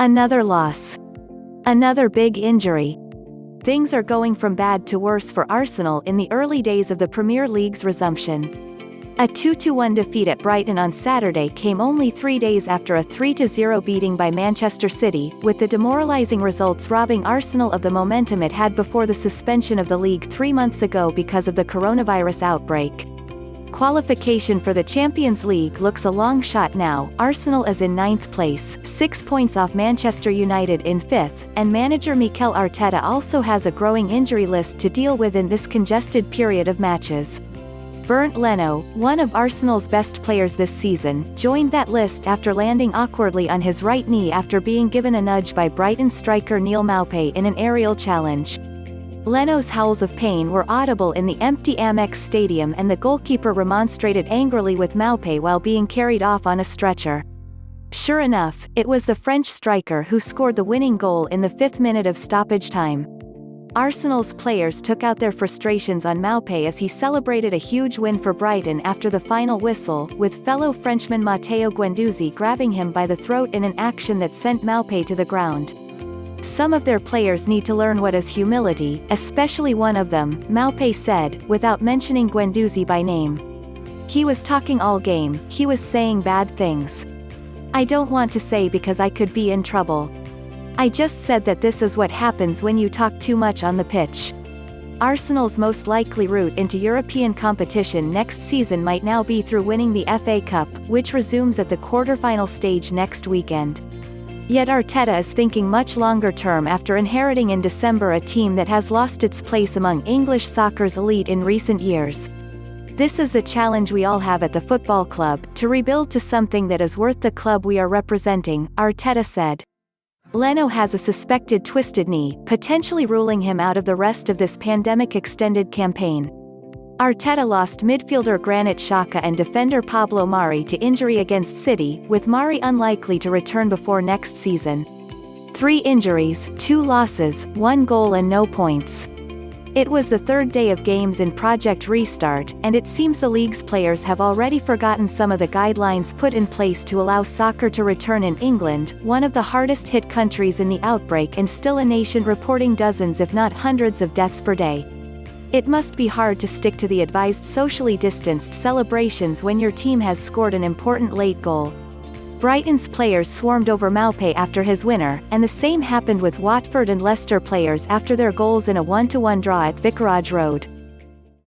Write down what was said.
Another loss. Another big injury. Things are going from bad to worse for Arsenal in the early days of the Premier League's resumption. A 2-1 defeat at Brighton on Saturday came only 3 days after a 3-0 beating by Manchester City, with the demoralizing results robbing Arsenal of the momentum it had before the suspension of the league 3 months ago because of the coronavirus outbreak. Qualification for the Champions League looks a long shot now. Arsenal is in 9th place, 6 points off Manchester United in 5th, and manager Mikel Arteta also has a growing injury list to deal with in this congested period of matches. Bernd Leno, one of Arsenal's best players this season, joined that list after landing awkwardly on his right knee after being given a nudge by Brighton striker Neal Maupay in an aerial challenge. Leno's howls of pain were audible in the empty Amex Stadium, and the goalkeeper remonstrated angrily with Maupay while being carried off on a stretcher. Sure enough, it was the French striker who scored the winning goal in the 5th minute of stoppage time. Arsenal's players took out their frustrations on Maupay as he celebrated a huge win for Brighton after the final whistle, with fellow Frenchman Matteo Guendouzi grabbing him by the throat in an action that sent Maupay to the ground. Some of their players need to learn what is humility, especially one of them, Maupay said, without mentioning Guendouzi by name. He was talking all game, he was saying bad things. I don't want to say because I could be in trouble. I just said that this is what happens when you talk too much on the pitch. Arsenal's most likely route into European competition next season might now be through winning the FA Cup, which resumes at the quarterfinal stage next weekend. Yet Arteta is thinking much longer term after inheriting in December a team that has lost its place among English soccer's elite in recent years. This is the challenge we all have at the football club, to rebuild to something that is worth the club we are representing, Arteta said. Leno has a suspected twisted knee, potentially ruling him out of the rest of this pandemic-extended campaign. Arteta lost midfielder Granit Xhaka and defender Pablo Mari to injury against City, with Mari unlikely to return before next season. 3 injuries, 2 losses, 1 goal and no points. It was the 3rd day of games in Project Restart, and it seems the league's players have already forgotten some of the guidelines put in place to allow soccer to return in England, one of the hardest-hit countries in the outbreak and still a nation reporting dozens if not hundreds of deaths per day. It must be hard to stick to the advised socially distanced celebrations when your team has scored an important late goal. Brighton's players swarmed over Maupay after his winner, and the same happened with Watford and Leicester players after their goals in a 1-1 draw at Vicarage Road.